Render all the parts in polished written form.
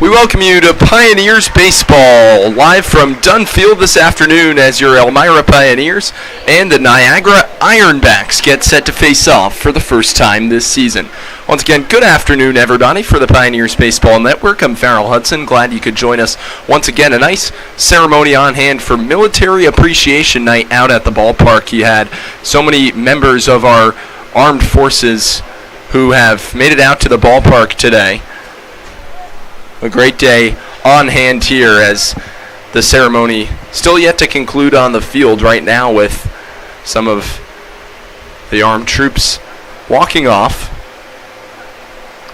We welcome you to Pioneers Baseball, live from Dunn Field this afternoon as your Elmira Pioneers and the Niagara Ironbacks get set to face off for the first time this season. Once again, good afternoon, everybody, for the Pioneers Baseball Network. I'm Farrell Hudson. Glad you could join us once again. A nice ceremony on hand for Military Appreciation Night out at the ballpark. You had so many members of our armed forces who have made it out to the ballpark today. A great day on hand here as the ceremony still yet to conclude on the field right now with some of the armed troops walking off.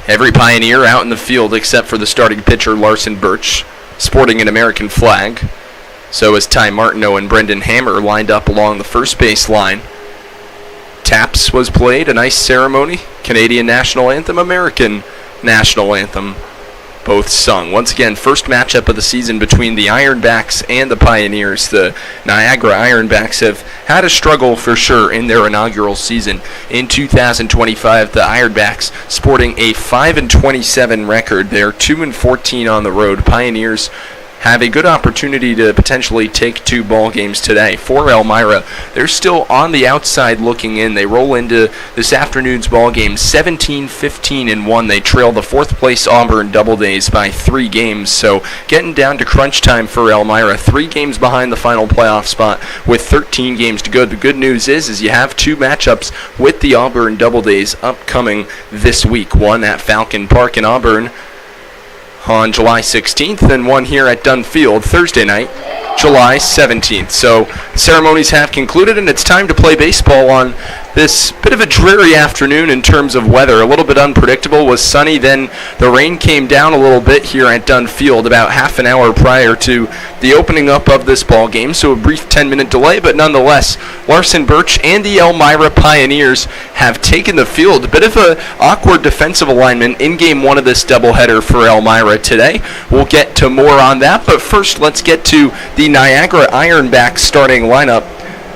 Every Pioneer out in the field except for the starting pitcher Larson Birch, sporting an American flag. So is Ty Martineau and Brendan Hammer lined up along the first base line. Taps was played, a nice ceremony. Canadian National Anthem, American National Anthem, both sung. Once again, first matchup of the season between the Ironbacks and the Pioneers. The Niagara Ironbacks have had a struggle for sure in their inaugural season. In 2025, the Ironbacks sporting a 5-27 record. They're 2-14 on the road. Pioneers have a good opportunity to potentially take two ball games today. For Elmira, they're still on the outside looking in. They roll into this afternoon's ball game 17-15-1. They trail the fourth place Auburn Doubledays by 3 games. So getting down to crunch time for Elmira, 3 games behind the final playoff spot with 13 games to go. The good news is you have 2 matchups with the Auburn Doubledays upcoming this week. One at Falcon Park in Auburn on July 16th, and one here at Dunn Field Thursday night, July 17th. So ceremonies have concluded, and it's time to play baseball on this bit of a dreary afternoon in terms of weather. A little bit unpredictable. It was sunny, then the rain came down a little bit here at Dunn Field about half an hour prior to the opening up of this ball game, so a brief 10-minute delay, but nonetheless, Larson Birch and the Elmira Pioneers have taken the field. A bit of an awkward defensive alignment in Game 1 of this doubleheader for Elmira today. We'll get to more on that, but first let's get to the Niagara Ironbacks starting lineup.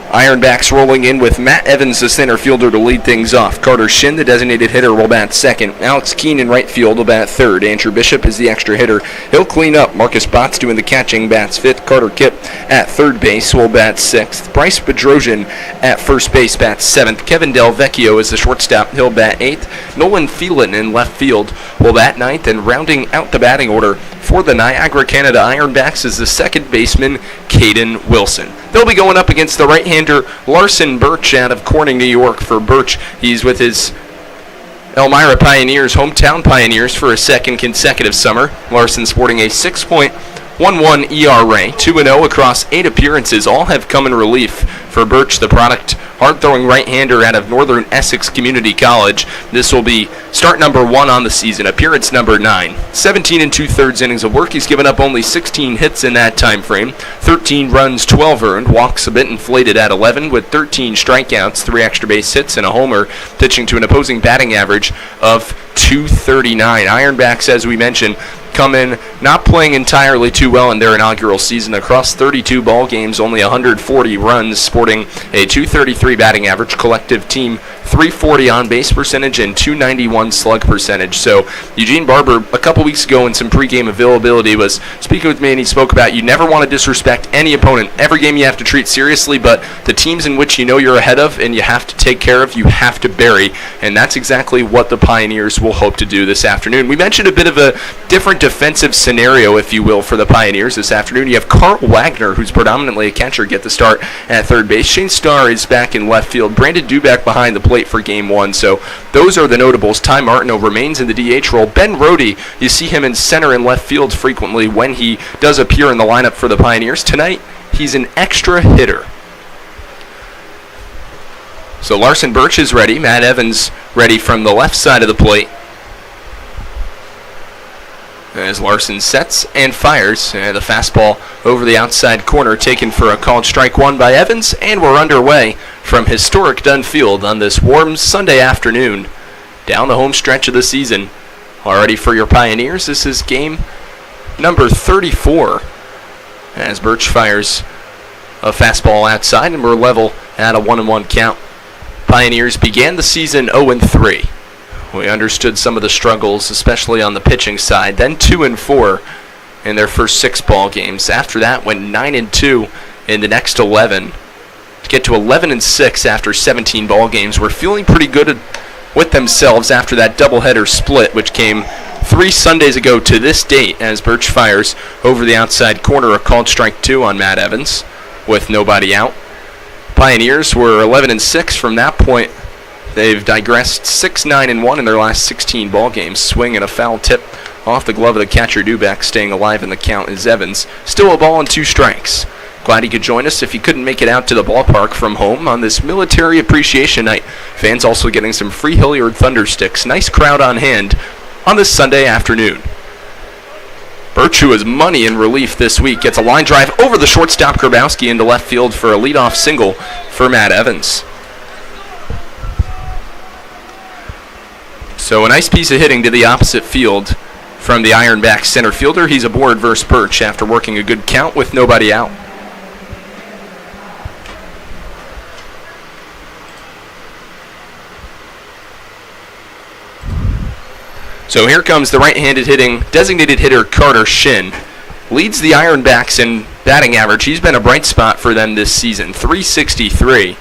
Ironbacks rolling in with Matt Evans, the center fielder, to lead things off. Carter Shin, the designated hitter, will bat second. Alex Keene in right field will bat third. Andrew Bishop is the extra hitter. He'll clean up. Marcus Botts doing the catching, bats fifth. Carter Kipp at third base will bat sixth. Bryce Bedrosian at first base bats seventh. Kevin Del Vecchio is the shortstop. He'll bat eighth. Nolan Phelan in left field will bat ninth. And rounding out the batting order for the Niagara Canada Ironbacks is the second baseman, Caden Wilson. They'll be going up against the right-hander Larson Birch out of Corning, New York. For Birch, he's with his Elmira Pioneers, hometown Pioneers, for a second consecutive summer. Larson sporting a 6.11 ERA, 2-0 across 8 appearances. All have come in relief for Birch, the product hard-throwing right-hander out of Northern Essex Community College. This will be start number 1 on the season, appearance number 9. 17 2/3 innings of work. He's given up only 16 hits in that time frame. 13 runs, 12 earned. Walks a bit inflated at 11 with 13 strikeouts, 3 extra base hits, and a homer, pitching to an opposing batting average of .239. Ironbacks, as we mentioned, come in not playing entirely too well in their inaugural season. Across 32 ball games, only 140 runs, sporting a .233 batting average. Collective team .340 on base percentage and .291 slug percentage. So Eugene Barber, a couple weeks ago in some pregame availability, was speaking with me, and he spoke about you never want to disrespect any opponent. Every game you have to treat seriously, but the teams in which you know you're ahead of and you have to take care of, you have to bury. And that's exactly what the Pioneers will hope to do this afternoon. We mentioned a bit of a different defensive scenario, if you will, for the Pioneers this afternoon. You have Carl Wagner, who's predominantly a catcher, get the start at third base. Shane Starr is back in left field. Brandon Duback behind the plate for Game 1. So those are the notables. Ty Martineau remains in the DH role. Ben Rohde, you see him in center and left field frequently when he does appear in the lineup for the Pioneers. Tonight, he's an extra hitter. So Larson Birch is ready. Matt Evans ready from the left side of the plate. As Larson sets and fires, the fastball over the outside corner, taken for a called strike one by Evans, and we're underway from historic Dunn Field on this warm Sunday afternoon, down the home stretch of the season. Already for your Pioneers, this is game number 34, as Birch fires a fastball outside, and we're level at a 1-1 count. Pioneers began the season 0-3. We understood some of the struggles, especially on the pitching side. Then 2-4 in their first 6 ball games. After that, went 9-2 in the next 11. To get to 11-6 after 17 ball games, we're feeling pretty good with themselves after that doubleheader split, which came 3 Sundays ago to this date, as Birch fires over the outside corner, a called strike 2 on Matt Evans with nobody out. Pioneers were 11-6 from that point. They've digressed 6-9-1 in their last 16 ball games. Swing and a foul tip off the glove of the catcher Dubeck, staying alive in the count is Evans. Still a ball and 2 strikes. Glad he could join us if he couldn't make it out to the ballpark from home on this Military Appreciation Night. Fans also getting some free Hilliard Thunder sticks. Nice crowd on hand on this Sunday afternoon. Birch, who is money in relief this week, gets a line drive over the shortstop Grabowski into left field for a leadoff single for Matt Evans. So a nice piece of hitting to the opposite field from the Ironbacks center fielder. He's aboard versus Birch after working a good count with nobody out. So here comes the right-handed hitting designated hitter Carter Shin. Leads the Ironbacks in batting average. He's been a bright spot for them this season. .363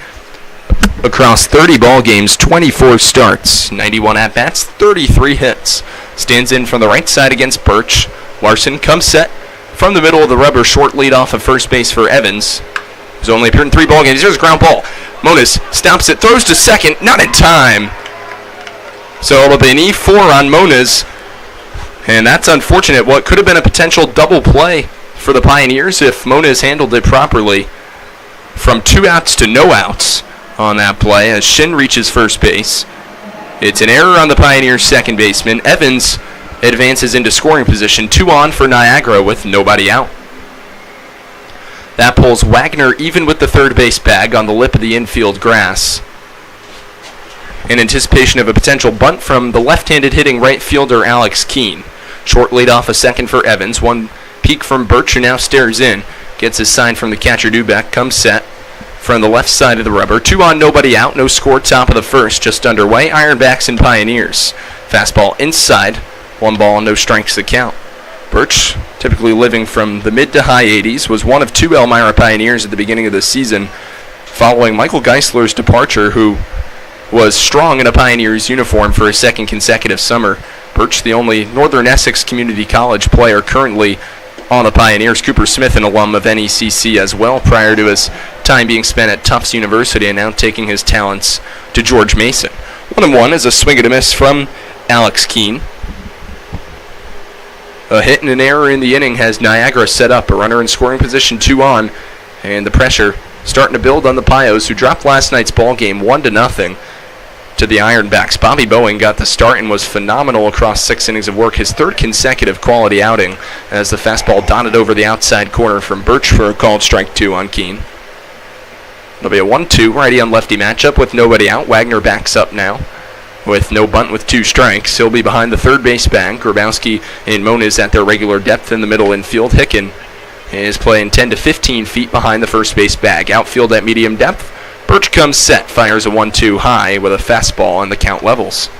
across 30 ball games, 24 starts, 91 at-bats, 33 hits. Stands in from the right side against Birch. Larson comes set from the middle of the rubber, short lead off of first base for Evans, who's only appeared in 3 ball games. Here's a ground ball. Moniz stops it, throws to second, not in time. So it'll be an E4 on Moniz, and that's unfortunate. What could have been a potential double play for the Pioneers if Moniz handled it properly. From 2 outs to no outs on that play as Shin reaches first base. It's an error on the Pioneers' second baseman. Evans advances into scoring position. 2 on for Niagara with nobody out. That pulls Wagner even with the third base bag on the lip of the infield grass, in anticipation of a potential bunt from the left-handed hitting right fielder Alex Keene. Short lead off a second for Evans. One peek from Birch, who now stares in. Gets his sign from the catcher Dubeck. Comes set from the left side of the rubber. 2 on, nobody out. No score, top of the first. Just underway. Ironbacks and Pioneers. Fastball inside. 1 ball, no strikes to count. Birch, typically living from the mid to high 80s, was one of 2 Elmira Pioneers at the beginning of the season, following Michael Geisler's departure, who was strong in a Pioneers uniform for a second consecutive summer. Birch, the only Northern Essex Community College player currently on the Pioneers. Cooper Smith, an alum of NECC as well, prior to his time being spent at Tufts University, and now taking his talents to George Mason. 1-1 is a swing and a miss from Alex Keene. A hit and an error in the inning has Niagara set up. A runner in scoring position, 2 on, and the pressure starting to build on the Pios, who dropped last night's ball game 1-0 to the Ironbacks. Bobby Bowen got the start and was phenomenal across 6 innings of work, his 3rd consecutive quality outing, as the fastball dotted over the outside corner from Birch for a called strike 2 on Keene. It'll be a 1-2 righty on lefty matchup with nobody out. Wagner backs up now with no bunt with 2 strikes. He'll be behind the third base bag. Grabowski and Moniz at their regular depth in the middle infield. Hicken is playing 10 to 15 feet behind the first base bag. Outfield at medium depth. Birch comes set, fires a 1-2 high with a fastball, and the count levels.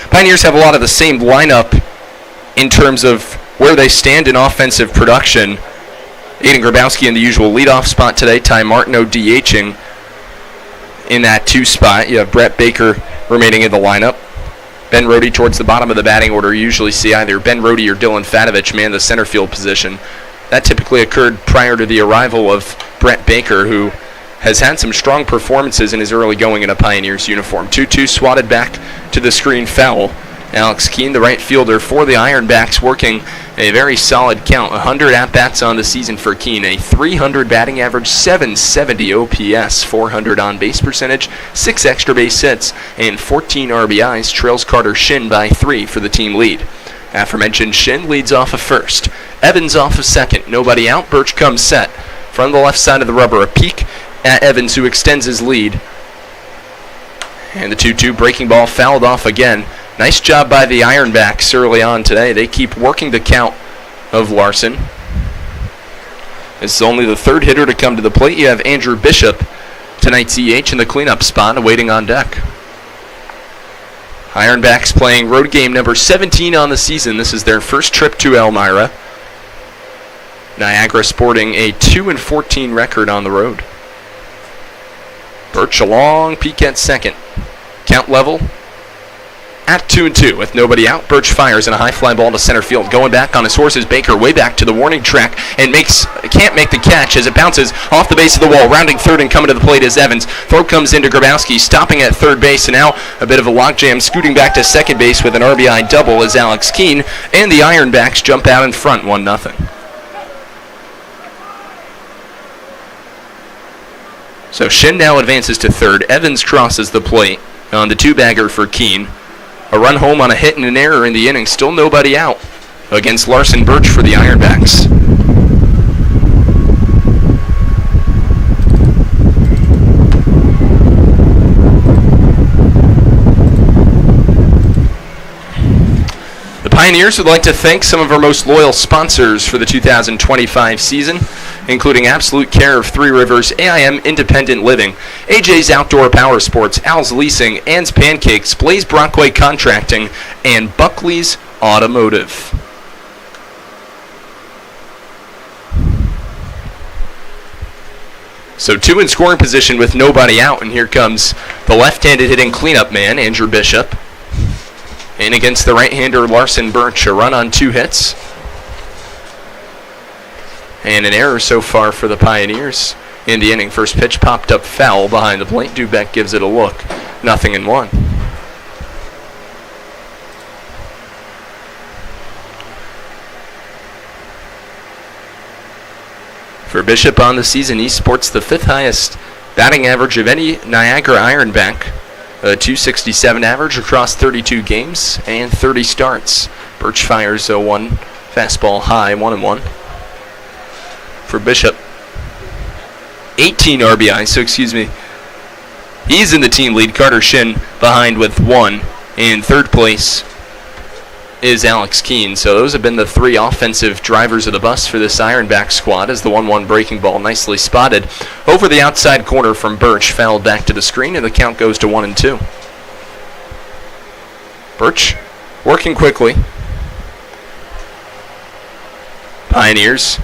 Pioneers have a lot of the same lineup in terms of where they stand in offensive production. Aiden Grabowski in the usual leadoff spot today. Ty Martineau DHing in that 2 spot. You have Brett Baker remaining in the lineup. Ben Rohde towards the bottom of the batting order. You usually see either Ben Rohde or Dylan Fatovich man the center field position. That typically occurred prior to the arrival of Brett Baker, who has had some strong performances in his early going in a Pioneers uniform. 2-2 swatted back to the screen foul. Alex Keene, the right fielder for the Ironbacks, working a very solid count. 100 at-bats on the season for Keene, a .300 batting average, .770 OPS, .400 on-base percentage, 6 extra base hits, and 14 RBIs. Trails Carter Shin by 3 for the team lead. Aforementioned Shin leads off of first. Evans off of second. Nobody out. Birch comes set from the left side of the rubber. A peek at Evans, who extends his lead. And the 2-2 breaking ball fouled off again. Nice job by the Ironbacks early on today. They keep working the count of Larson. This is only the 3rd hitter to come to the plate. You have Andrew Bishop, tonight's EH, in the cleanup spot, waiting on deck. Ironbacks playing road game number 17 on the season. This is their first trip to Elmira. Niagara sporting a 2-14 record on the road. Birch a long peek at second. Count level at 2-2 with nobody out. Birch fires in a high fly ball to center field. Going back on his horses, Baker way back to the warning track and can't make the catch as it bounces off the base of the wall. Rounding third and coming to the plate is Evans. Throw comes into Grabowski, stopping at third base, and now a bit of a logjam. Scooting back to second base with an RBI double is Alex Keene, and the Ironbacks jump out in front 1-0. So Shin now advances to third. Evans crosses the plate on the two-bagger for Keene. A run home on a hit and an error in the inning. Still nobody out against Larson Birch for the Ironbacks. The Pioneers would like to thank some of our most loyal sponsors for the 2025 season, including Absolute Care of Three Rivers, AIM Independent Living, AJ's Outdoor Power Sports, Al's Leasing, Ann's Pancakes, Blaze Brockway Contracting, and Buckley's Automotive. So 2 in scoring position with nobody out, and here comes the left-handed hitting cleanup man, Andrew Bishop. And against the right-hander, Larson Birch, a run on 2 hits. And an error so far for the Pioneers in the inning. First pitch popped up foul behind the plate. Dubeck gives it a look. 0-1. For Bishop on the season, he sports the 5th highest batting average of any Niagara Ironback. A .267 average across 32 games and 30 starts. Birch fires a 1 fastball high, 1-1. For Bishop, 18 RBI, he's in the team lead. Carter Shin behind with 1. In third place is Alex Keene. So those have been the 3 offensive drivers of the bus for this Ironback squad, as the 1-1 breaking ball nicely spotted over the outside corner from Birch, fouled back to the screen, and the count goes to 1-2. Birch working quickly. Pioneers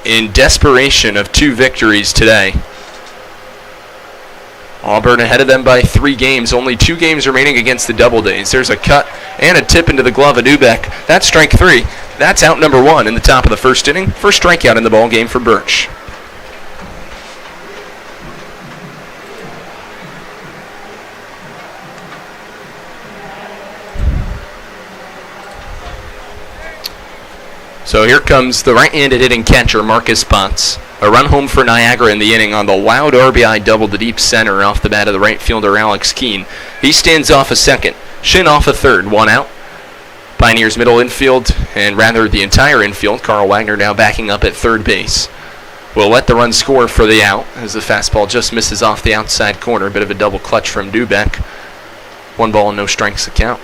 in desperation of 2 victories today. Auburn ahead of them by 3 games. Only 2 games remaining against the Doubledays. There's a cut and a tip into the glove of Dubeck. That's strike 3. That's out number 1 in the top of the first inning. First strikeout in the ball game for Birch. So here comes the right-handed hitting catcher, Marcus Potts. A run home for Niagara in the inning on the loud RBI double to deep center off the bat of the right fielder, Alex Keene. He stands off a second. Shin off a third. 1 out. Pioneers middle infield, and rather the entire infield. Carl Wagner now backing up at third base. Will let the run score for the out as the fastball just misses off the outside corner. A bit of a double clutch from Dubeck. 1 ball and no strikes the count.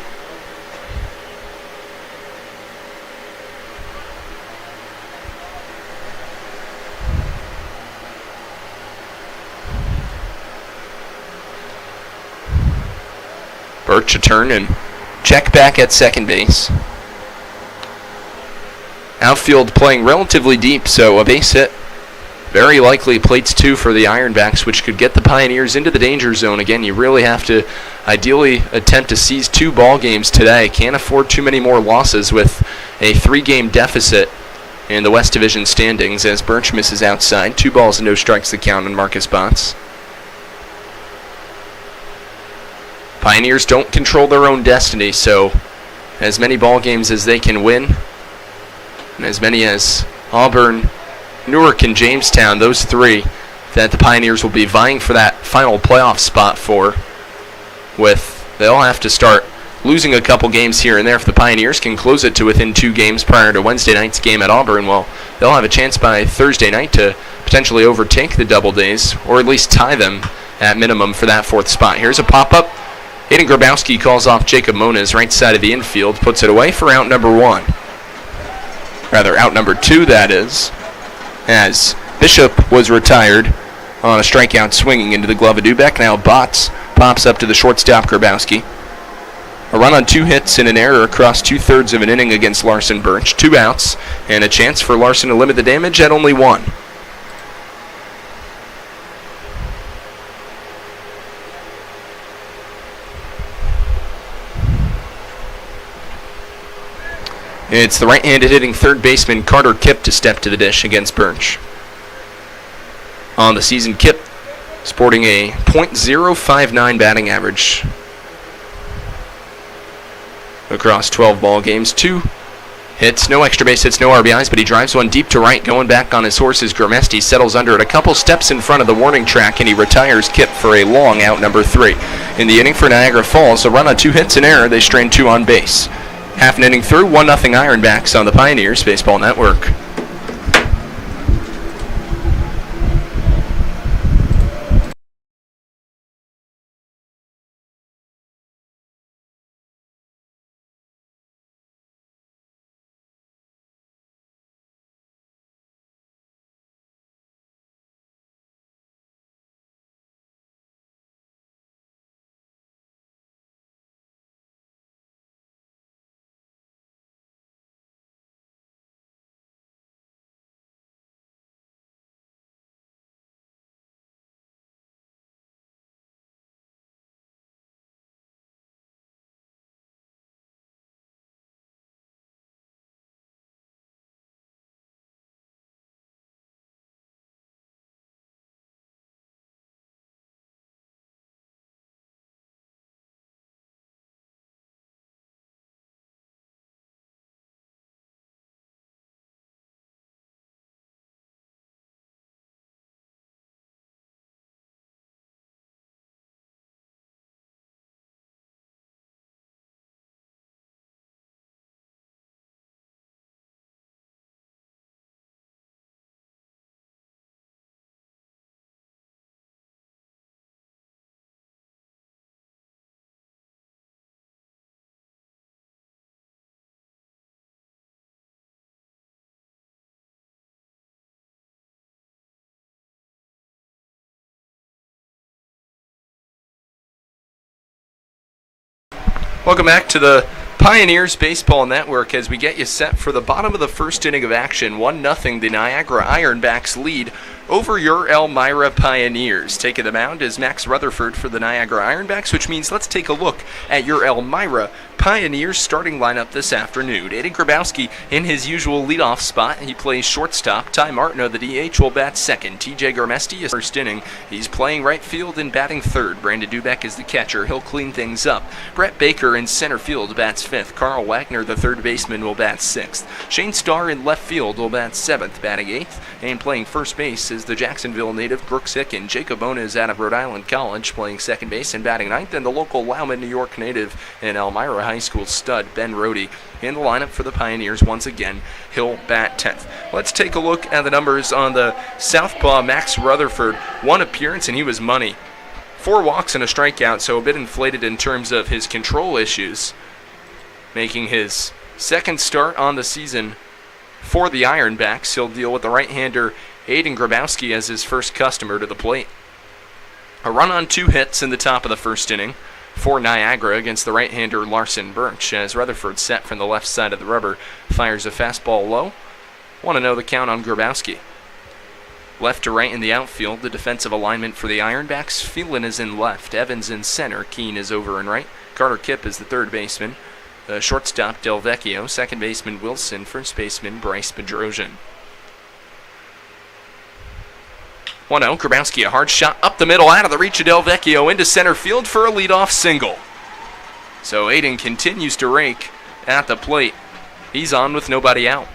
Birch a turn and check back at second base. Outfield playing relatively deep, so a base hit. Very likely plates 2 for the Ironbacks, which could get the Pioneers into the danger zone. Again, you really have to ideally attempt to seize 2 ball games today. Can't afford too many more losses with a 3-game deficit in the West Division standings as Birch misses outside. 2 balls and no strikes the count on Marcus Potts. Pioneers don't control their own destiny, so as many ball games as they can win, and as many as Auburn, Newark, and Jamestown, those 3 that the Pioneers will be vying for that final playoff spot for, they'll have to start losing a couple games here and there. If the Pioneers can close it to within 2 games prior to Wednesday night's game at Auburn, well, they'll have a chance by Thursday night to potentially overtake the Doubledays, or at least tie them at minimum for that 4th spot. Here's a pop-up. Aiden Grabowski calls off Jacob Moniz, right side of the infield, puts it away for out number 1. Rather, out number 2, that is, as Bishop was retired on a strikeout swinging into the glove of Dubeck. Now Botts pops up to the shortstop, Grabowski. A run on 2 hits and an error across 2/3 of an inning against Larson Birch. 2 outs and a chance for Larson to limit the damage at only 1. It's the right-handed hitting third baseman Carter Kipp to step to the dish against Birch. On the season, Kipp sporting a .059 batting average across 12 ball games. 2 hits, no extra base hits, no RBIs, but he drives one deep to right. Going back on his horse is Gramesti. Settles under it a couple steps in front of the warning track, and he retires Kipp for a long out number 3. In the inning for Niagara Falls, a run on 2 hits and error. They strain 2 on base. Half an inning through, 1-0 Ironbacks on the Pioneers Baseball Network. Welcome back to the Pioneers Baseball Network as we get you set for the bottom of the first inning of action. 1-0 the Niagara Ironbacks lead over your Elmira Pioneers. Taking the mound is Max Rutherford for the Niagara Ironbacks, which means let's take a look at your Elmira Pioneers starting lineup this afternoon. Aiden Grabowski in his usual leadoff spot. He plays shortstop. Ty Martineau, the DH, will bat second. TJ Garmesti is first inning. He's playing right field and batting third. Brandon Dubeck is the catcher. He'll clean things up. Brett Baker in center field bats fifth. Carl Wagner, the third baseman, will bat sixth. Shane Starr in left field will bat seventh, batting eighth. And playing first base is the Jacksonville native Brooks Hicken. Jacob Ona is out of Rhode Island College, playing second base and batting ninth. And the local Lauman, New York native and Elmira High School stud Ben Rohde in the lineup for the Pioneers once again. He'll bat 10th. Let's take a look at the numbers on the southpaw Max Rutherford. 1 appearance and he was money. 4 walks and a strikeout, so a bit inflated in terms of his control issues. Making his second start on the season for the Ironbacks. He'll deal with the right-hander Aiden Grabowski as his first customer to the plate. A run on 2 hits in the top of the first inning for Niagara against the right-hander Larson Birch, as Rutherford set from the left side of the rubber fires a fastball low. Want to know the count on Grabowski. Left to right in the outfield, the defensive alignment for the Ironbacks. Phelan is in left, Evans in center, Keene is over and right. Carter Kipp is the third baseman. The shortstop Del Vecchio, second baseman Wilson, first baseman Bryce Bedrosian. 1-0, Grabowski, a hard shot up the middle, out of the reach of Del Vecchio, into center field for a leadoff single. So Aiden continues to rake at the plate. He's on with nobody out.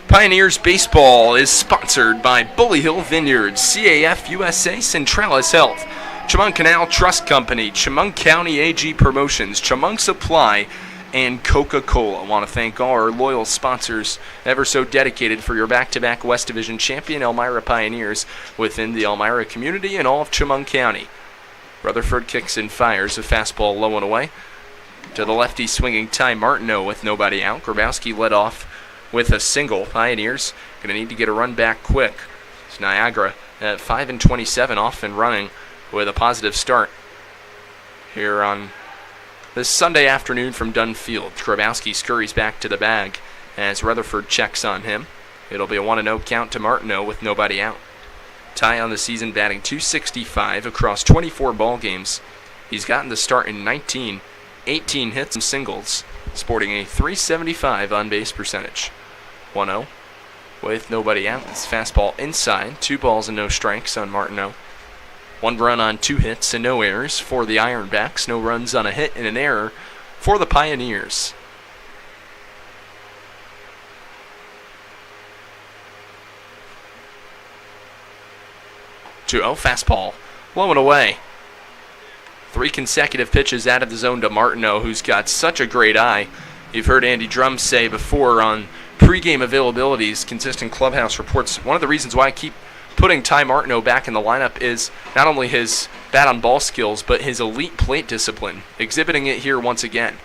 Pioneers Baseball is sponsored by Bully Hill Vineyards, CAF USA, Centralis Health, Chemung Canal Trust Company, Chemung County AG Promotions, Chemung Supply, and Coca-Cola. I want to thank all our loyal sponsors, ever so dedicated for your back-to-back West Division champion Elmira Pioneers within the Elmira community and all of Chemung County. Rutherford kicks and fires a fastball low and away. To the lefty swinging Ty Martineau with nobody out. Grabowski led off with a single. Pioneers going to need to get a run back quick. It's Niagara at 5-27, off and running with a positive start here on this Sunday afternoon from Dunn Field. Grabowski scurries back to the bag as Rutherford checks on him. It'll be a 1-0 count to Martineau with nobody out. Ty on the season, batting .265 across 24 ball games. He's gotten the start in 19, 18 hits and singles, sporting a .375 on-base percentage. 1-0 with nobody out. It's fastball inside, 2 balls and no strikes on Martineau. 1 run on 2 hits and no errors for the Ironbacks. No runs on a hit and an error for the Pioneers. 2-0 fastball, low and away. 3 consecutive pitches out of the zone to Martineau, who's got such a great eye. You've heard Andy Drum say before on pregame availabilities, consistent clubhouse reports, one of the reasons why I keep putting Ty Martineau back in the lineup is not only his bat-on-ball skills, but his elite plate discipline, exhibiting it here once again.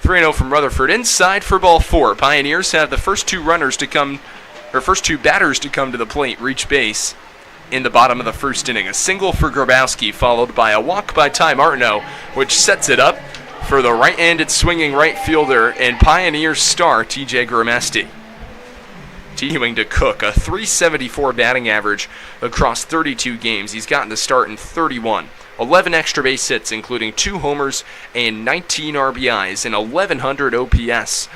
3-0 from Rutherford, inside for ball 4. Pioneers have the first 2 batters to come to the plate reach base in the bottom of the first inning. A single for Grabowski, followed by a walk by Ty Martineau, which sets it up for the right-handed swinging right fielder and Pioneers star TJ Gramesti. Continuing to cook, a .374 batting average across 32 games. He's gotten the start in 31. 11 extra base hits, including 2 homers and 19 RBIs, and 1,100 OPS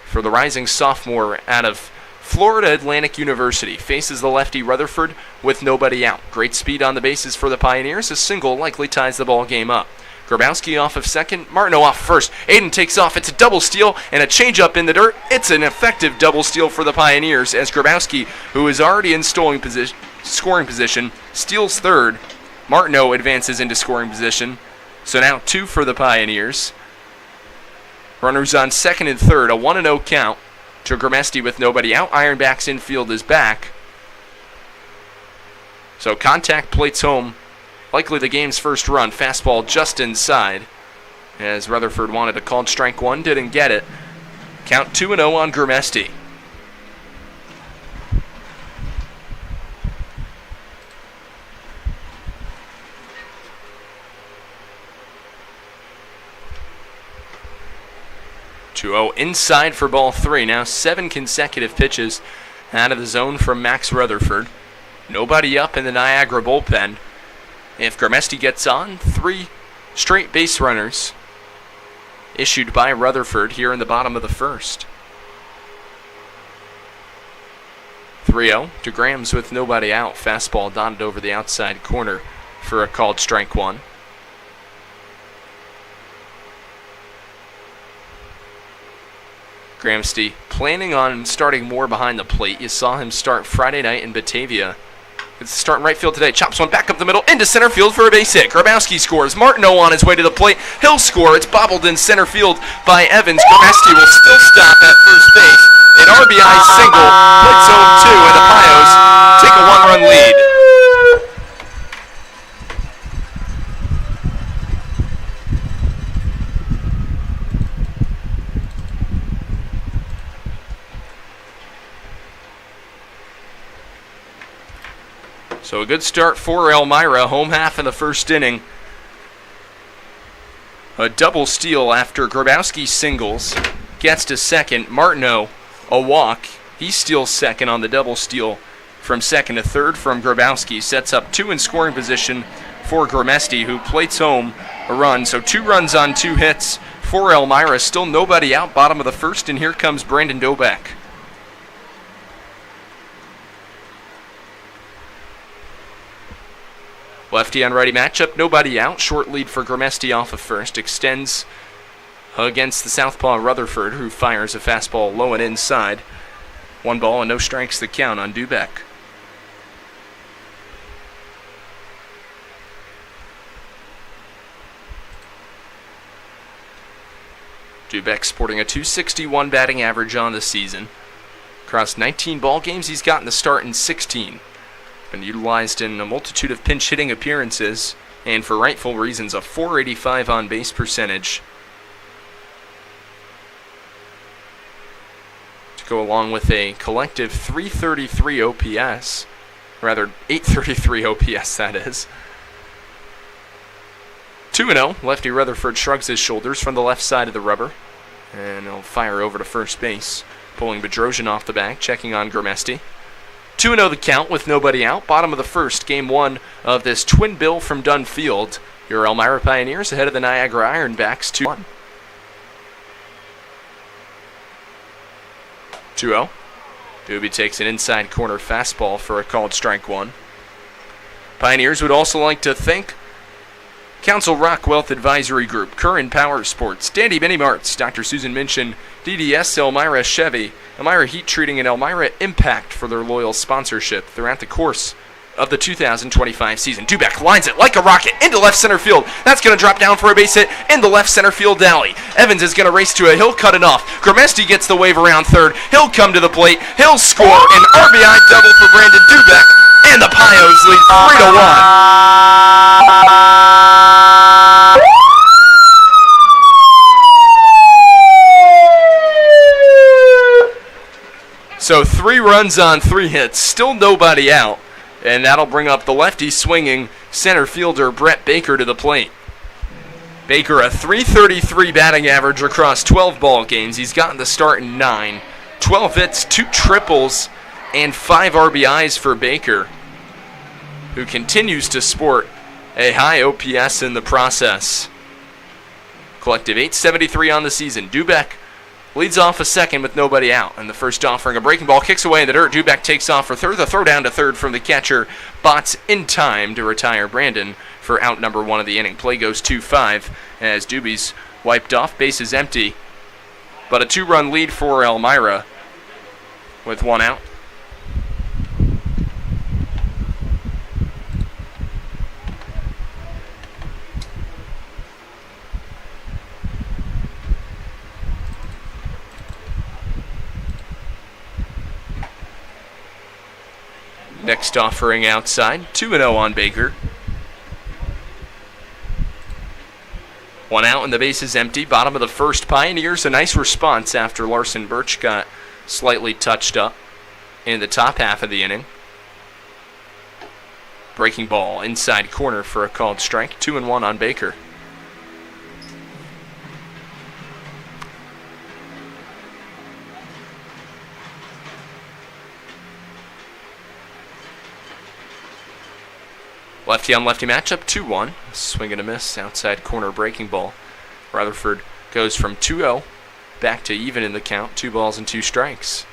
for the rising sophomore out of Florida Atlantic University. Faces the lefty Rutherford with nobody out. Great speed on the bases for the Pioneers. A single likely ties the ball game up. Grabowski off of second, Martineau off first. Aiden takes off. It's a double steal and a changeup in the dirt. It's an effective double steal for the Pioneers as Grabowski, who is already in scoring position, steals third. Martineau advances into scoring position. So now 2 for the Pioneers. Runners on second and third. A 1-0 count to Gramesti with nobody out. Ironbacks infield is back. So contact plates home. Likely the game's first run. Fastball just inside. As Rutherford wanted a called strike 1, didn't get it. Count 2-0 on Gramesti. Inside for ball 3. Now 7 consecutive pitches out of the zone from Max Rutherford. Nobody up in the Niagara bullpen. If Gramesti gets on, 3 straight base runners issued by Rutherford here in the bottom of the first. 3-0 to Grams with nobody out. Fastball dotted over the outside corner for a called strike 1. Gramsty planning on starting more behind the plate. You saw him start Friday night in Batavia. It's starting right field today. Chops one back up the middle into center field for a base hit. Grabowski scores. Martineau on his way to the plate. He'll score. It's bobbled in center field by Evans. Gramesti will still stop at first base. An RBI single puts home 2, and the Pios take a 1-run lead. So a good start for Elmira, home half of the first inning. A double steal after Grabowski singles. Gets to second. Martineau, a walk. He steals second on the double steal from second to third from Grabowski. Sets up 2 in scoring position for Gramesti, who plates home a run. So 2 runs on 2 hits for Elmira. Still nobody out, bottom of the first, and here comes Brandon Dobeck. Lefty on righty matchup, nobody out. Short lead for Gramesti off of first. Extends against the southpaw Rutherford, who fires a fastball low and inside. 1 ball and no strikes the count on Dobeck. Dobeck sporting a .261 batting average on the season. Across 19 ball games, he's gotten the start in 16. Been utilized in a multitude of pinch hitting appearances, and for rightful reasons, a .485 on base percentage to go along with a collective .333 OPS. Rather, 833 OPS, that is. 2-0. Lefty Rutherford shrugs his shoulders from the left side of the rubber. And he'll fire over to first base, pulling Bedrosian off the bag, checking on Grimesti. 2-0 the count with nobody out. Bottom of the first, game one of this twin bill from Dunn Field. Your Elmira Pioneers ahead of the Niagara Ironbacks 2-1. 2-0. Doobie takes an inside corner fastball for a called strike one. Pioneers would also like to thank Council Rock Wealth Advisory Group, Curran Power Sports, Dandy Mini Marts, Dr. Susan Minchin, DDS, Elmira Chevy, Elmira Heat Treating, and Elmira Impact for their loyal sponsorship throughout the course of the 2025 season. Dubeck lines it like a rocket into left center field. That's going to drop down for a base hit in the left center field alley. Evans is going to race to it. He'll cut it off. Grimesti gets the wave around third. He'll come to the plate. He'll score an RBI double for Brandon Dubeck. And the Pios lead 3-1. So 3 runs on 3 hits, still nobody out, and that'll bring up the lefty swinging center fielder Brett Baker to the plate. Baker, a .333 batting average across 12 ball games. He's gotten the start in 9. 12 hits, 2 triples, and 5 RBIs for Baker, who continues to sport a high OPS in the process. Collective .873 on the season. Dubeck leads off a second with nobody out, and the first offering a breaking ball kicks away in the dirt. Dubeck takes off for third. The throw down to third from the catcher. Botts in time to retire Brandon for out number 1 of the inning. Play goes 2-5 as Doobie's wiped off. Bases empty, but a 2-run lead for Elmira with 1 out. Next offering outside, 2-0 on Baker. 1 out and the base is empty. Bottom of the first, Pioneers a nice response after Larson Birch got slightly touched up in the top half of the inning. Breaking ball inside corner for a called strike. 2-1 on Baker. Lefty on lefty matchup, 2-1. Swing and a miss, outside corner breaking ball. Rutherford goes from 2-0 back to even in the count. 2 balls and 2 strikes.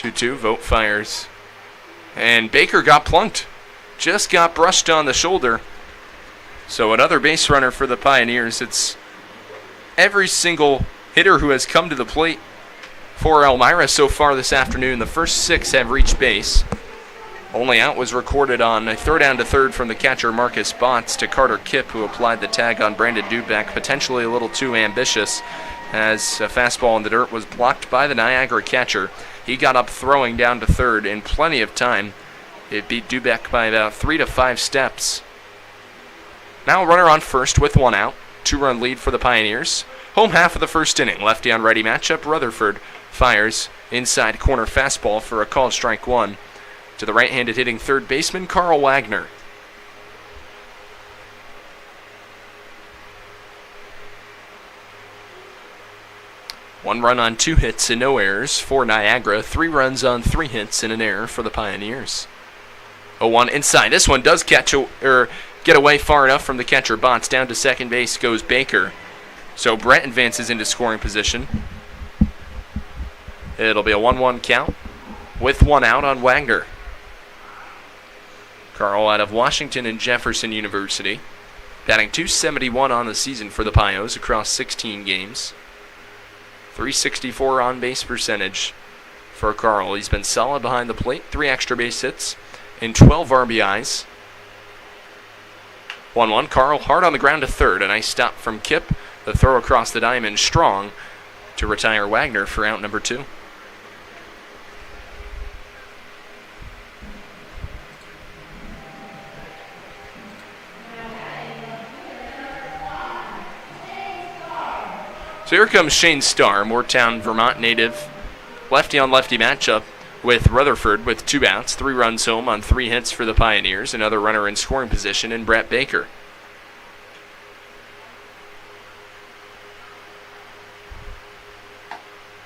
Vogt fires. And Baker got plunked. Just got brushed on the shoulder. So another base runner for the Pioneers. It's every single hitter who has come to the plate for Elmira so far this afternoon. The first 6 have reached base. Only out was recorded on a throw down to third from the catcher Marcus Botts to Carter Kipp, who applied the tag on Brandon Dubeck, potentially a little too ambitious, as a fastball in the dirt was blocked by the Niagara catcher. He got up throwing down to third in plenty of time. It beat Dubeck by about 3 to 5 steps. Now a runner on first with 1 out. 2-run lead for the Pioneers. Home half of the first inning. Lefty on righty matchup. Rutherford fires inside corner fastball for a called strike 1 to the right-handed hitting third baseman Carl Wagner. One run on 2 hits and no errors for Niagara. 3 runs on 3 hits and an error for the Pioneers. 0-1 inside. This one does get away far enough from the catcher Botts. Down to second base goes Baker. So Brett advances into scoring position. It'll be a 1-1 count with 1 out on Wagner. Carl out of Washington and Jefferson University. Batting .271 on the season for the Pios across 16 games. .364 on base percentage for Carl. He's been solid behind the plate. 3 extra base hits and 12 RBIs. 1-1. Carl hard on the ground to third. A nice stop from Kipp. The throw across the diamond strong to retire Wagner for out number 2. So here comes Shane Starr, Moortown, Vermont native. Lefty-on-lefty matchup with Rutherford with 2 outs, 3 runs home on 3 hits for the Pioneers. Another runner in scoring position in Brett Baker.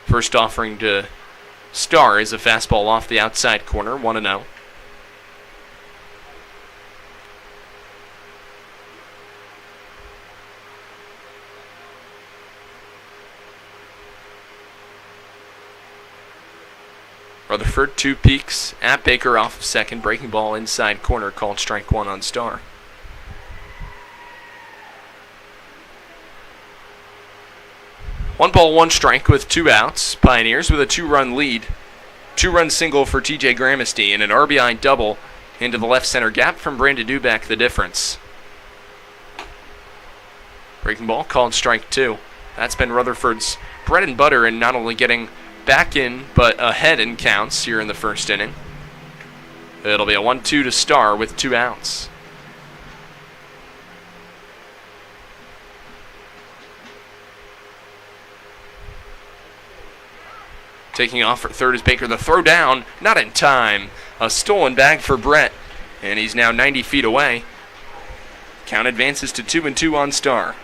First offering to Starr is a fastball off the outside corner, 1-0. Rutherford, 2 peaks at Baker off of second. Breaking ball inside corner, called strike 1 on Starr. One ball, 1 strike with 2 outs. Pioneers with a 2-run lead. 2-run single for TJ Gramesty and an RBI double into the left center gap from Brandon Duback, the difference. Breaking ball called strike 2. That's been Rutherford's bread and butter in not only getting back in, but ahead in counts here in the first inning. It'll be a 1-2 to Starr with 2 outs. Taking off for third is Baker. The throw down, not in time. A stolen bag for Brett, and he's now 90 feet away. Count advances to 2-2 on Starr.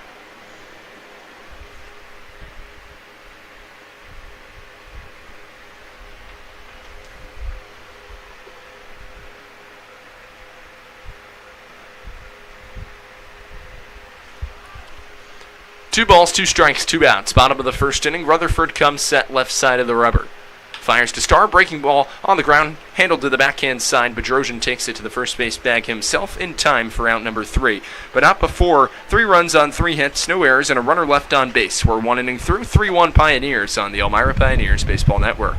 Two balls, 2 strikes, 2 outs. Bottom of the first inning. Rutherford comes set left side of the rubber. Fires to Starr. Breaking ball on the ground. Handled to the backhand side. Bedrosian takes it to the first base bag himself in time for out number 3. But not before 3 runs on 3 hits, no errors, and a runner left on base. We're 1 inning through. 3-1 Pioneers on the Elmira Pioneers Baseball Network.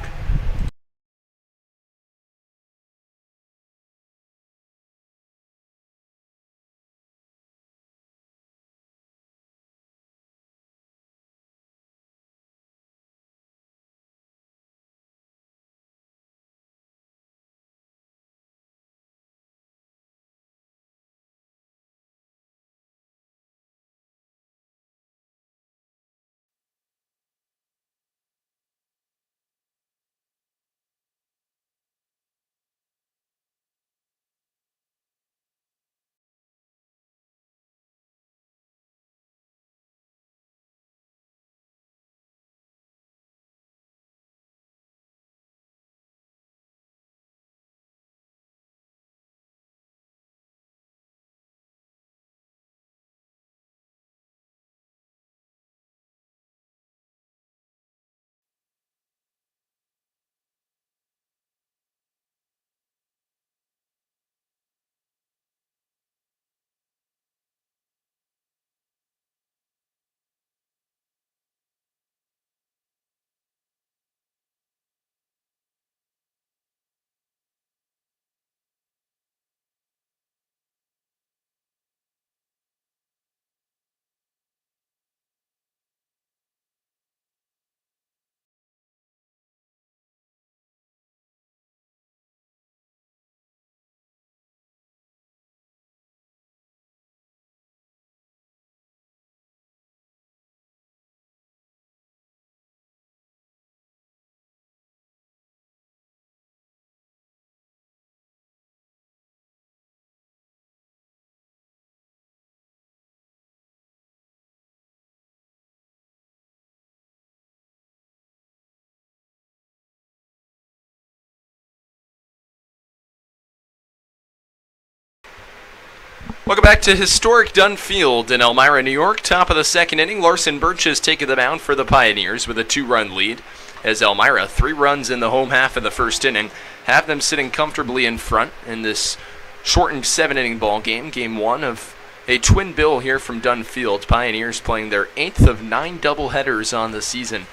Welcome back to historic Dunn Field in Elmira, New York. Top of the second inning, Larson Birch has taken the mound for the Pioneers with a 2-run lead. As Elmira, 3 runs in the home half of the first inning, have them sitting comfortably in front in this shortened 7-inning ball game. Game 1 of a twin bill here from Dunn Field. Pioneers playing their 8th of 9 doubleheaders on the season.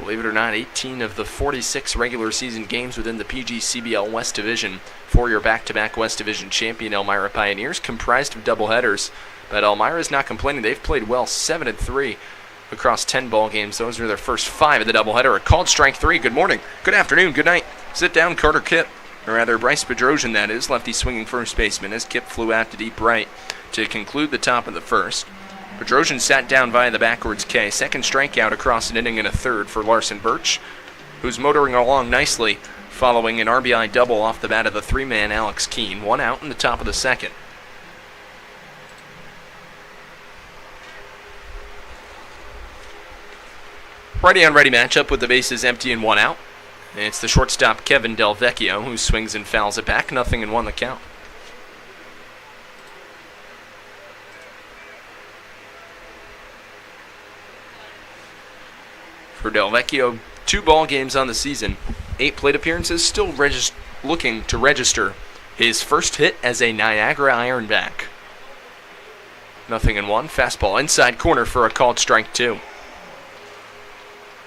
Believe it or not, 18 of the 46 regular season games within the PGCBL West Division for your back-to-back West Division champion Elmira Pioneers, comprised of doubleheaders. But Elmira is not complaining. They've played well, 7-3 across 10 ball games. Those are their first 5 of the doubleheader. A called strike 3. Good morning, good afternoon, good night. Sit down, Carter Kipp. Or rather, Bryce Bedrosian, that is, lefty swinging first baseman, as Kipp flew out to deep right to conclude the top of the first. Bedrosian sat down via the backwards K. Second strikeout across an inning and a third for Larson Birch, who's motoring along nicely following an RBI double off the bat of the three-man Alex Keene. One out in the top of the second. Righty-on-righty matchup with the bases empty and one out. It's the shortstop Kevin Del Vecchio who swings and fouls it back. 0-1 the count. For Del Vecchio, 2 ball games on the season, 8 plate appearances, still looking to register his first hit as a Niagara Ironback. 0-1, fastball inside corner for a called strike 2.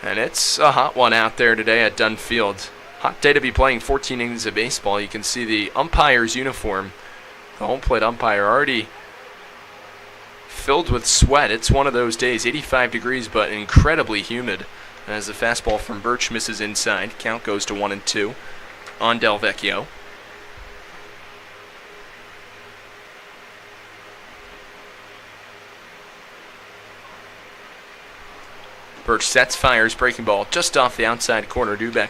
And it's a hot one out there today at Dunn Field. Hot day to be playing 14 innings of baseball. You can see the umpire's uniform, the home plate umpire, already filled with sweat. It's one of those days, 85 degrees, but incredibly humid. As the fastball from Birch misses inside, count goes to 1-2 on Del Vecchio. Birch sets, fires, breaking ball just off the outside corner. Dubek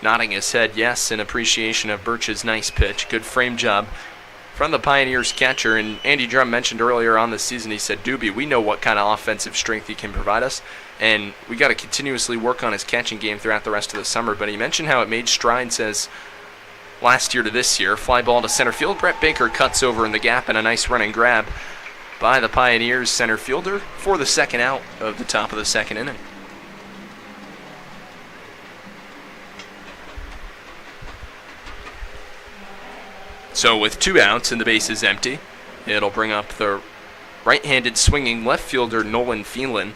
nodding his head yes in appreciation of Birch's nice pitch. Good frame job from the Pioneers catcher. And Andy Drum mentioned earlier on this season, he said, Doobie, we know what kind of offensive strength he can provide us, and we got to continuously work on his catching game throughout the rest of the summer. But he mentioned how it made strides as last year to this year. Fly ball to center field. Brett Baker cuts over in the gap and a nice running grab by the Pioneers center fielder for the second out of the top of the second inning. So with 2 outs and the bases empty, it'll bring up the right-handed swinging left fielder Nolan Phelan.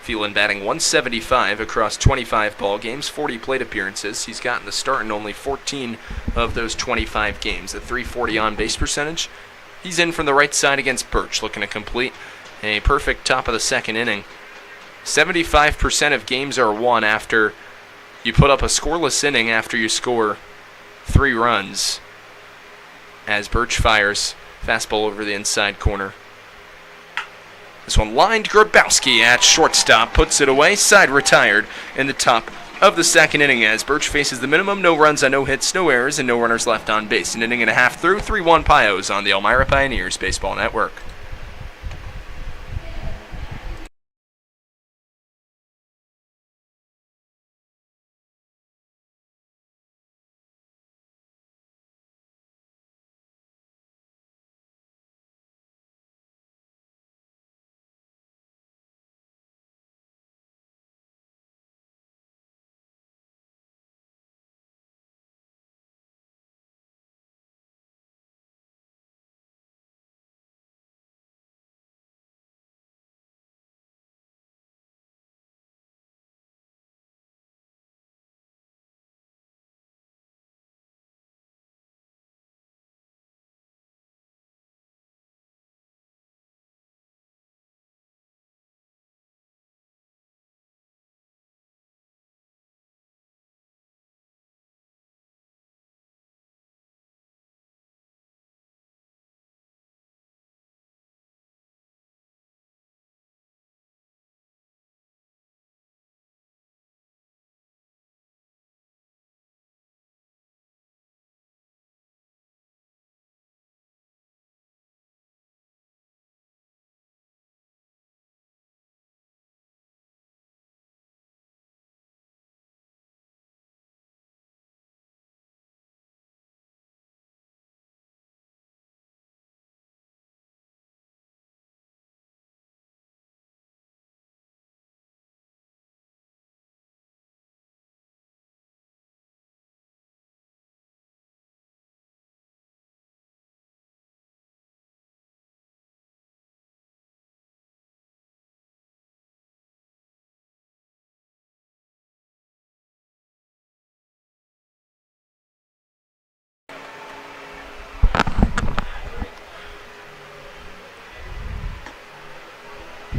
Phelan batting .175 across 25 ball games, 40 plate appearances. He's gotten the start in only 14 of those 25 games. A .340 on-base percentage. He's in from the right side against Birch, looking to complete a perfect top of the second inning. 75% of games are won after you put up a scoreless inning after you score 3 runs. As Birch fires, fastball over the inside corner. This one lined. Grabowski at shortstop puts it away. Side retired in the top of the second inning as Birch faces the minimum. No runs on no hits, no errors, and no runners left on base. An inning and a half through. 3-1 Pios on the Elmira Pioneers Baseball Network.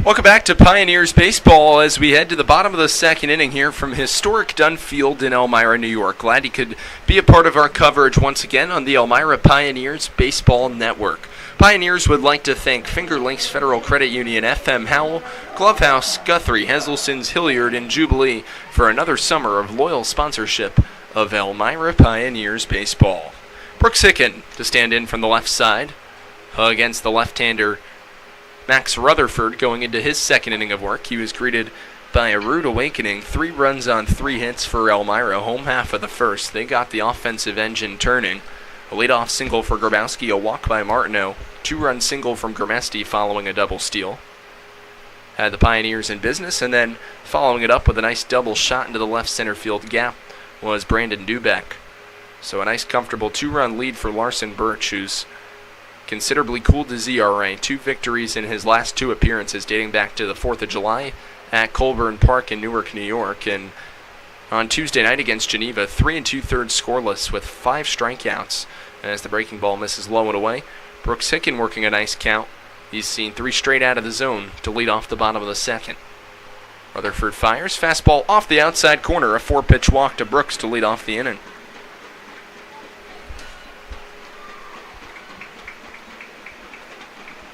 Welcome back to Pioneers Baseball as we head to the bottom of the second inning here from historic Dunn Field in Elmira, New York. Glad you could be a part of our coverage once again on the Elmira Pioneers Baseball Network. Pioneers would like to thank Finger Lakes Federal Credit Union, FM Howell, Glovehouse, Guthrie, Hesleson's, Hilliard, and Jubilee for another summer of loyal sponsorship of Elmira Pioneers baseball. Brooks Hicken to stand in from the left side against the left-hander Max Rutherford going into his second inning of work. He was greeted by a rude awakening. 3 runs on 3 hits for Elmira, home half of the first. They got the offensive engine turning. A leadoff single for Grabowski, a walk by Martineau, 2-run single from Gramesti following a double steal. Had the Pioneers in business, and then following it up with a nice double shot into the left center field gap was Brandon Dubeck. So a nice comfortable 2-run lead for Larson Birch, who's considerably cooled his ERA. 2 victories in his last 2 appearances dating back to the 4th of July at Colburn Park in Newark, New York. And on Tuesday night against Geneva, 3 2/3 scoreless with 5 strikeouts. As the breaking ball misses low and away, Brooks Hicken working a nice count. He's seen 3 straight out of the zone to lead off the bottom of the second. Rutherford fires, fastball off the outside corner, a 4-pitch walk to Brooks to lead off the inning.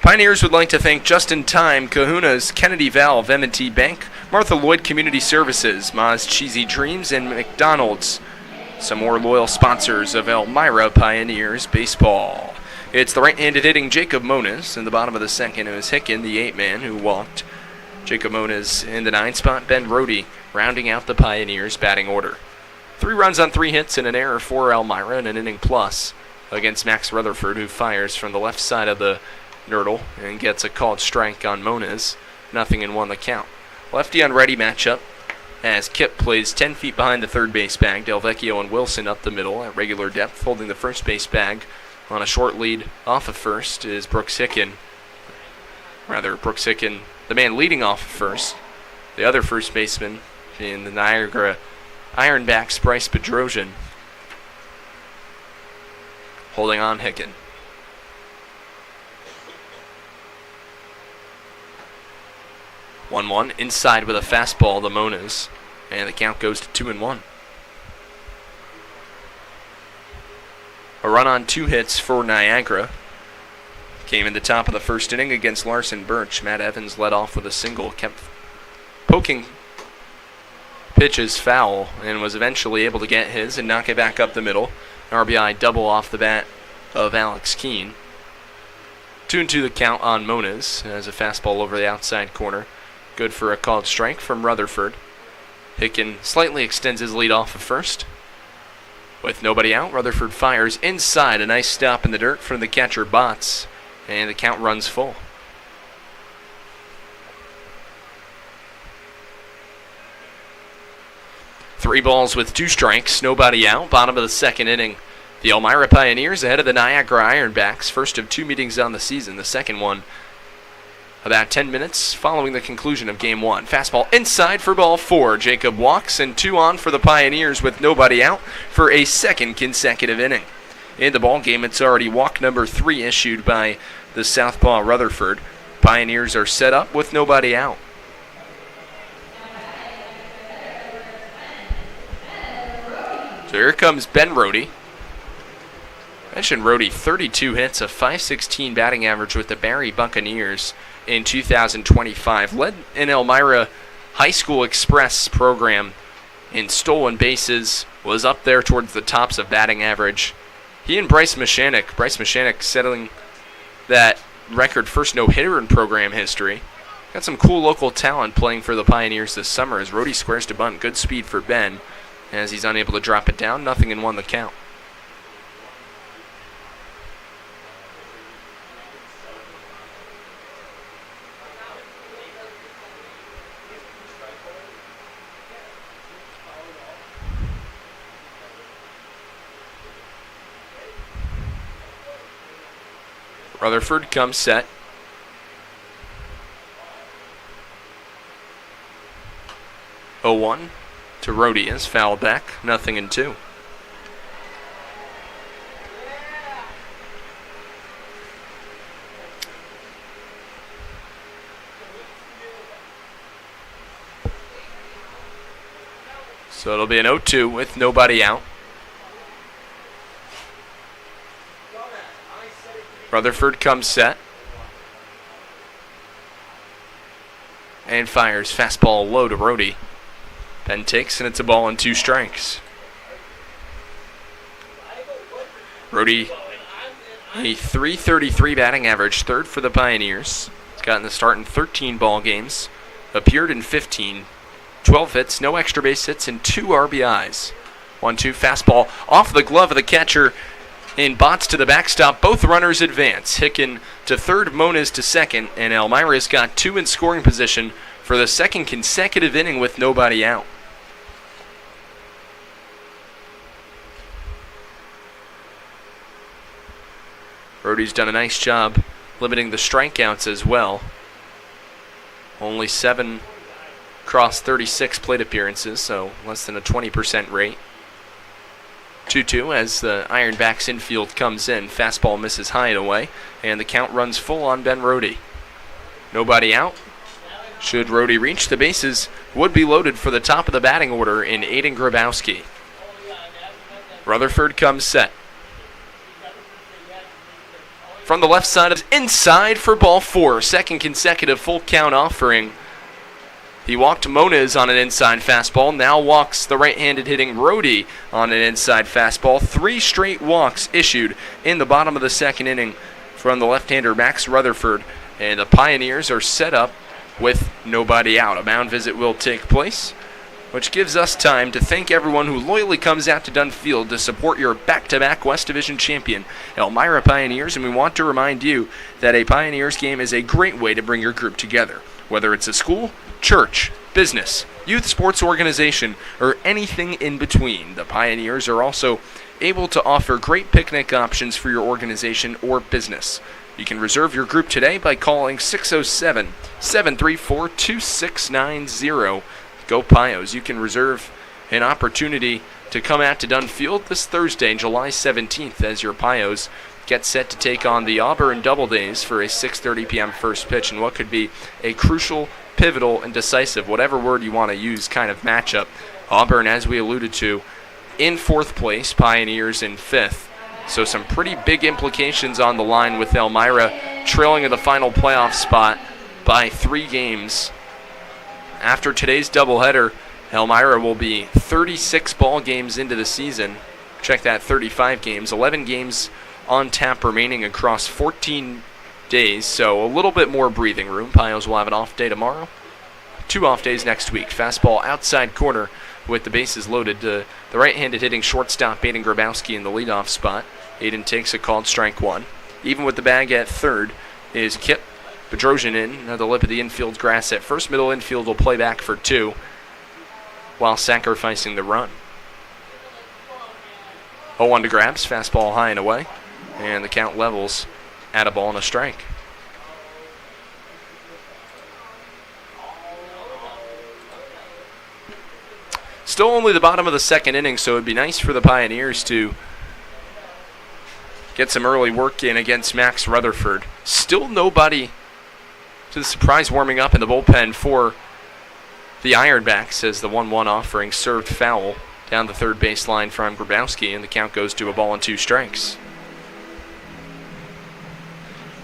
Pioneers would like to thank Just in Time, Kahuna's, Kennedy Valve, M&T Bank, Martha Lloyd Community Services, Ma's Cheesy Dreams, and McDonald's. Some more loyal sponsors of Elmira Pioneers baseball. It's the right-handed hitting Jacob Moniz in the bottom of the second. It was Hicken, the 8-man, who walked. Jacob Moniz in the 9 spot. Ben Rohde rounding out the Pioneers batting order. 3 runs on 3 hits and an error for Elmira in an inning plus against Max Rutherford, who fires from the left side of the Nurdle and gets a called strike on Moniz. 0-1 the count. Lefty on righty matchup as Kip plays 10 feet behind the third base bag. Delvecchio and Wilson up the middle at regular depth. Holding the first base bag on a short lead off of first is Brooks Hicken. Brooks Hicken, the man leading off of first. The other first baseman in the Niagara Ironbacks, Bryce Bedrosian, holding on Hicken. 1-1 inside with a fastball to Moniz, and the count goes to 2-1. A run on 2 hits for Niagara came in the top of the first inning against Larson Birch. Matt Evans led off with a single, kept poking pitches foul, and was eventually able to get his and knock it back up the middle. An RBI double off the bat of Alex Keene. 2-2 the count on Moniz as a fastball over the outside corner. Good for a called strike from Rutherford. Hicken slightly extends his lead off of first. With nobody out, Rutherford fires inside. A nice stop in the dirt from the catcher Botts, and the count runs full. Three balls with 2 strikes, nobody out. Bottom of the second inning. The Elmira Pioneers ahead of the Niagara Ironbacks. First of 2 meetings on the season. The second one about 10 minutes following the conclusion of Game 1. Fastball inside for ball 4. Jacob walks, and 2 on for the Pioneers with nobody out for a second consecutive inning. In the ball game, it's already walk number 3 issued by the southpaw Rutherford. Pioneers are set up with nobody out. So here comes Ben Rohde. I mentioned Rohde, 32 hits, a .516 batting average with the Barrie Buccaneers in 2025. Led an Elmira High School Express program in stolen bases, was up there towards the tops of batting average. He and Bryce Mashanik settling that record first no-hitter in program history. Got some cool local talent playing for the Pioneers this summer as Rohde squares to bunt. Good speed for Ben as he's unable to drop it down. 0-1 the count. Rutherford comes set. Oh, 1 to Rohde is fouled back. 0-2. So it'll be an 0-2 with nobody out. Rutherford comes set. And fires fastball low to Brody. Ben takes, and it's a ball and 2 strikes. Brody, a .333 batting average, third for the Pioneers. He's gotten the start in 13 ball games, appeared in 15, 12 hits, no extra base hits, and 2 RBIs. 1-2 fastball off the glove of the catcher. In bots to the backstop, both runners advance. Hicken to third, Moniz to second, and Elmira's got 2 in scoring position for the second consecutive inning with nobody out. Brody's done a nice job limiting the strikeouts as well. Only 7 across 36 plate appearances, so less than a 20% rate. 2-2 as the Ironbacks infield comes in. Fastball misses high and away, and the count runs full on Ben Rohde. Nobody out. Should Rohde reach, the bases would be loaded for the top of the batting order in Aiden Grabowski. Rutherford comes set. From the left side of inside for ball 4. Second consecutive full count offering. He walked Moniz on an inside fastball. Now walks the right-handed hitting Rohde on an inside fastball. 3 straight walks issued in the bottom of the second inning from the left-hander Max Rutherford. And the Pioneers are set up with nobody out. A mound visit will take place, which gives us time to thank everyone who loyally comes out to Dunn Field to support your back-to-back West Division champion, Elmira Pioneers, and we want to remind you that a Pioneers game is a great way to bring your group together. Whether it's a school, church, business, youth sports organization, or anything in between, the Pioneers are also able to offer great picnic options for your organization or business. You can reserve your group today by calling 607-734-2690. Go Pios. You can reserve an opportunity to come out to Dunn Field this Thursday, July 17th, as your Pios get set to take on the Auburn Double Days for a 6:30 p.m. first pitch in what could be a crucial, pivotal, and decisive, whatever word you want to use, kind of matchup. Auburn, as we alluded to, in 4th place, Pioneers in 5th. So some pretty big implications on the line with Elmira trailing in the final playoff spot by 3 games. After today's doubleheader, Elmira will be 36 ball games into the season. Check that, 35 games, 11 games on tap remaining across 14 days, so a little bit more breathing room. Pios will have an off day tomorrow, 2 off days next week. Fastball outside corner with the bases loaded. The right-handed hitting shortstop Aiden Grabowski in the leadoff spot. Aiden takes a called strike 1. Even with the bag at third is Kip Bedrosian in the lip of the infield's grass at first. Middle infield will play back for 2 while sacrificing the run. 0-1 to Grabs. Fastball high and away. And the count levels at a ball and a strike. Still only the bottom of the second inning, so it'd be nice for the Pioneers to get some early work in against Max Rutherford. Still nobody, to the surprise, warming up in the bullpen for the Ironbacks as the 1-1 offering served foul down the third baseline from Grabowski, and the count goes to a ball and 2 strikes.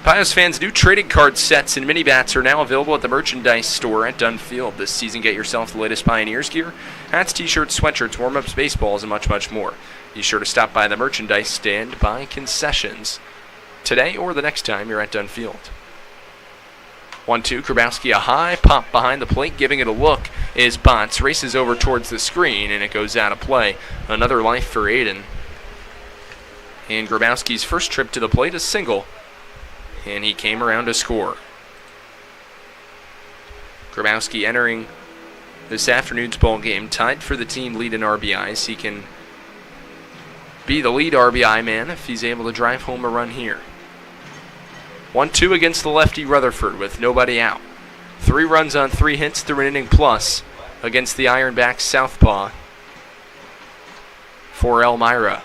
Pios fans, new trading card sets and mini bats are now available at the merchandise store at Dunn Field. This season, get yourself the latest Pioneers gear, hats, t-shirts, sweatshirts, warm-ups, baseballs, and much, much more. Be sure to stop by the merchandise stand, buy concessions today or the next time you're at Dunn Field. 1-2, Grabowski, a high pop behind the plate, giving it a look is Bonts, races over towards the screen, and it goes out of play. Another life for Aiden. And Grabowski's first trip to the plate, a single, and he came around to score. Grabowski entering this afternoon's ball game tied for the team lead in RBIs. He can be the lead RBI man if he's able to drive home a run here. 1-2 against the lefty Rutherford with nobody out. 3 runs on 3 hits through an inning plus against the Ironbacks southpaw for Elmira.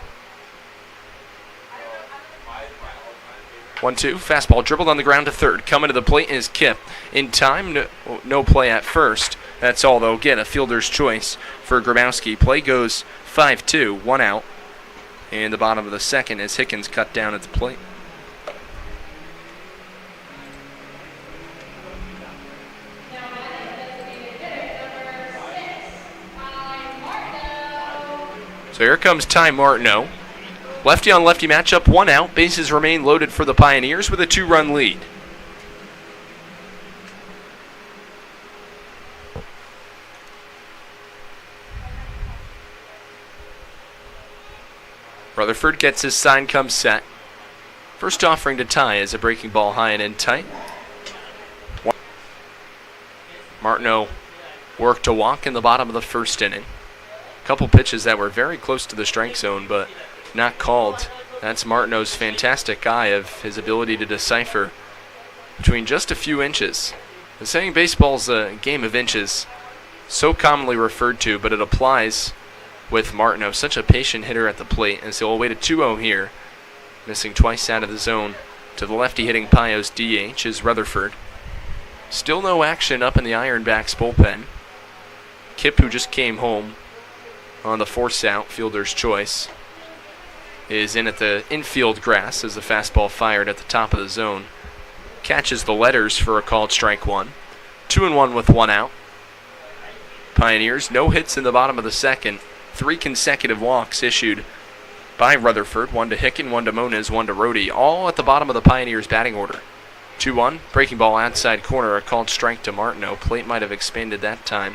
1-2, fastball dribbled on the ground to third. Coming to the plate is Kip. In time, no play at first. That's all they'll get, a fielder's choice for Grabowski. Play goes 5-2, 1 out. And the bottom of the second as Hickens cut down at the plate. So here comes Ty Martineau. Lefty on lefty matchup, 1 out. Bases remain loaded for the Pioneers with a 2-run lead. Rutherford gets his sign, comes set. First offering to Ty is a breaking ball high and in tight. Martineau worked to walk in the bottom of the first inning. A couple pitches that were very close to the strike zone, but not called. That's Martineau's fantastic eye of his ability to decipher between just a few inches. The saying baseball's a game of inches, so commonly referred to, but it applies with Martineau, such a patient hitter at the plate, as he'll await a 2-0 here, missing twice out of the zone. To the lefty hitting Pio's DH is Rutherford. Still no action up in the Ironbacks bullpen. Kip, who just came home on the force out, fielder's choice, is in at the infield grass as the fastball fired at the top of the zone. Catches the letters for a called strike 1. 2-1 with 1 out. Pioneers, no hits in the bottom of the second. 3 consecutive walks issued by Rutherford. 1 to Hicken, 1 to Moniz, 1 to Rohde, all at the bottom of the Pioneers batting order. 2-1, breaking ball outside corner, a called strike to Martineau. Plate might have expanded that time.